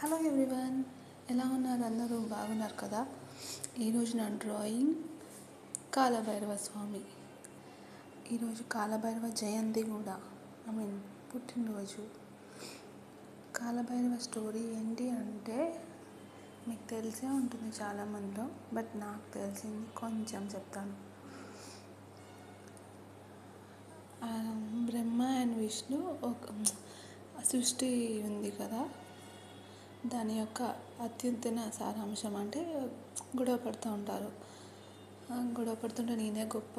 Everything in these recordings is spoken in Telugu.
హలో ఎవ్రీవన్, ఎలా ఉన్నారు? అందరూ బాగున్నారు కదా? ఈరోజు నా డ్రాయింగ్ కాలభైరవ స్వామి. ఈరోజు కాలభైరవ జయంతి కూడా, పుట్టినరోజు. కాలభైరవ స్టోరీ ఏంటి అంటే మీకు తెలిసే ఉంటుంది చాలామందిలో, బట్ నాకు తెలిసింది కొంచెం చెప్తాను. బ్రహ్మ అండ్ విష్ణు ఒక సృష్టి ఉంది కదా, దాని యొక్క అత్యుత్తమ సారాంశం అంటే గొడవ పడుతూ ఉంటారు. గొడవ పడుతుంటే నేనే గొప్ప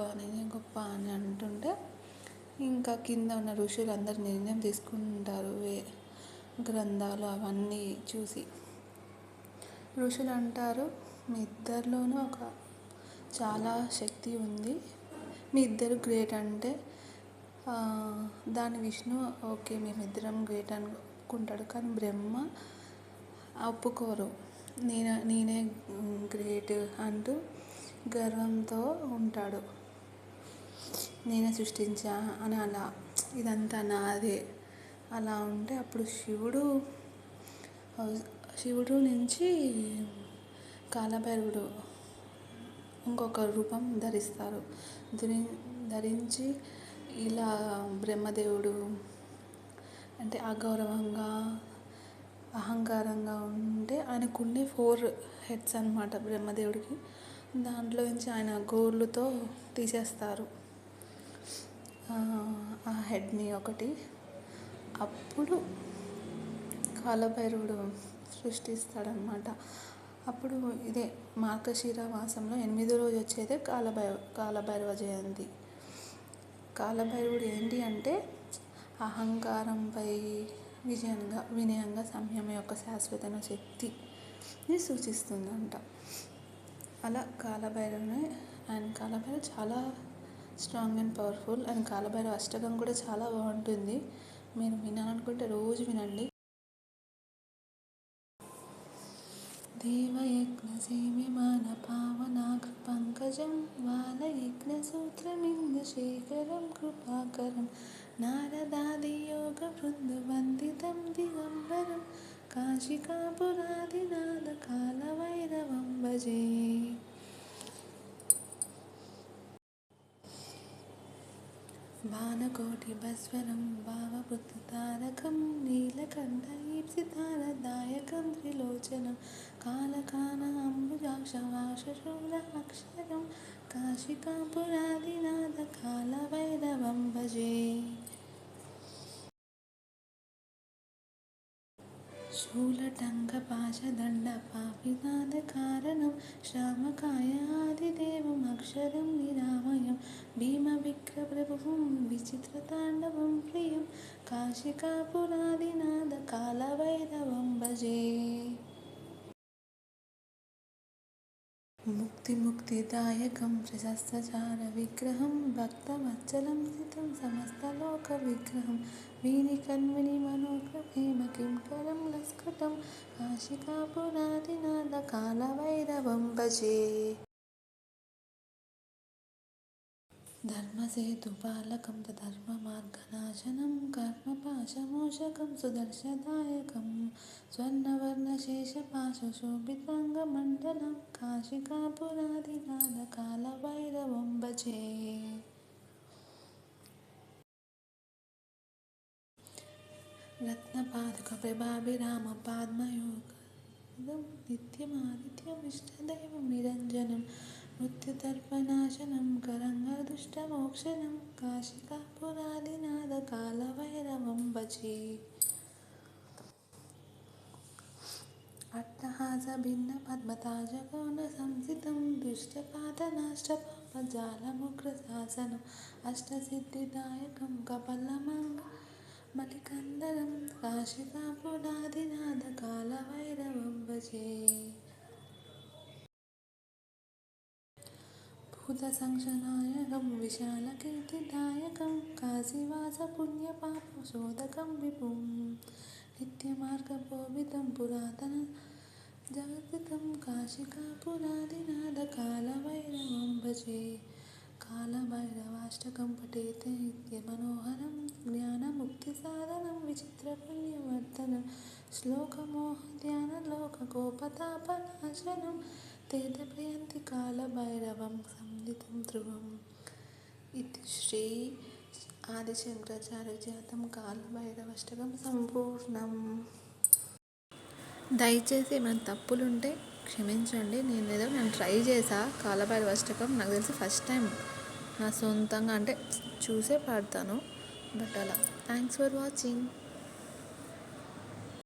అని అంటుంటే ఇంకా కింద ఉన్న ఋషులు అందరు నిర్ణయం తీసుకుంటారు. గ్రంథాలు అవన్నీ చూసి ఋషులు అంటారు, మీ ఇద్దరిలోనూ చాలా శక్తి ఉంది, మీ ఇద్దరు గ్రేట్ అంటే దాని విష్ణు ఓకే మేమిద్దరం గ్రేట్ అనుకుంటాడు. కానీ బ్రహ్మ ఒప్పుకోరు, నేనే గ్రేట్ అంటూ గర్వంతో ఉంటాడు. నేనే సృష్టించా అని అలా, ఇదంతా నాదే అలా ఉంటే అప్పుడు శివుడు నుంచి కాలభైరవుడు ఇంకొక రూపం ధరించి ఇలా బ్రహ్మదేవుడు అంటే అగౌరవంగా అహంకారంగా ఉంటే ఆయనకుండే 4 హెడ్స్ అన్నమాట బ్రహ్మదేవుడికి. దాంట్లో నుంచి ఆయన గోర్లతో తీసేస్తారు ఆ హెడ్ని ఒకటి. అప్పుడు కాలభైరవుడు సృష్టిస్తాడనమాట. అప్పుడు ఇదే మార్గశిర మాసంలో 8వ రోజు వచ్చేదే కాలభైరవ జయంతి. కాలభైరవుడు ఏంటి అంటే అహంకారంపై వినయంగా సంయమం యొక్క శాశ్వత శక్తిని సూచిస్తుందంట. అలా కాలభైరవుని కాలభైరవ చాలా strong and powerful. And Kalabhairava Ashtakam కూడా చాలా బాగుంటుంది. మీరు వినాలనుకుంటే రోజు వినండి. దేవయజ్ఞసేవ్యమాన పావనాగ్రపంకజం వాలయజ్ఞసూత్రమిందశేఖరం కృపాకరం నారదాదియోగవృందవందితం దిగంబరం కాశికాపురాదినాథ కాలభైరవం భజే. బాణకోటిభస్వరం భావభృతతారకం నీలకంఠఈప్సితారదాయకం త్రిలోచనం కాలకాన అంబుజాక్షవాసశూల అక్షరం కాశికాపురాదినాథ కాలభైరవం భజే. శూలటంకపాశదండపాపినాదకారణం శ్రామకాయాదిదేవం అక్షరం నిరామయం భీమవిక్రమప్రభుం విచిత్రతాండవం ప్రియం కాశికాపురాదినాథ కాలభైరవం భజే. ముక్తిదాయకం త్రిశస్త్రచార విగ్రహం భక్తవత్సలం స్థితం సమస్తలోక విగ్రహం వీనికన్విని మనోగ్రహేమ కింకరం లస్కటం కాశికాపురాదినాథ కాలభైరవం భజే. ధర్మసేతుపాలకం ధర్మమార్గనాశనం కర్మపాశమోచకం సుదర్శదాయకం స్వర్ణవర్ణశేషపాశశోభితాంగమండలం కాశికాపురాదినాథ కాలభైరవం భజే. రత్నపాదుక ప్రభాభిరామ పాద్మయోగం నిత్యమాదిత్యమిష్టదైవం నిరంజనం మృత్యుదర్పనాశనం కరంగదుష్టమోక్షణం కాశికాపురాదినాథ కాలభైరవం భజే. అట్టహాస భిన్న పద్మతాజగౌన సంస్థితం దుష్టపాతనాష్టపాపజాలముగ్రశాసనం అష్టసిద్ధిదాయకం కపలమలికందరం కాశికాపురాదినాథ కాలభైరవం భజే. భూతసంక్షనాయకం విశాలకీర్తిదాయకం కాశీవాసపుణ్యపాపశోధకం విభుం నిత్యమార్గపోవితం పురాతన జగద్గతం కాశికాపురాదినాథ కాలభైరవం భజే. కాలభైరవాష్టకం పఠేతే నిత్యమనోహరం జ్ఞానముక్తిసాధనం విచిత్రపుణ్యం వర్ధనం శ్లోకమోహ ధ్యాన లోక గోపతాపనాశనం తేజపయంతి కాలభైరవం సంధితం ధ్రువం. ఇది శ్రీ ఆదిశంకరాచార్య జాతం కాలభైరవాష్టకం సంపూర్ణం. దయచేసి ఏమైనా తప్పులుంటే క్షమించండి. నేను ట్రై చేసా కాలభైరవాష్టకం. నాకు తెలిసి ఫస్ట్ టైం నా సొంతంగా అంటే చూసే పాడతాను, బట్ అలా. Thanks for watching.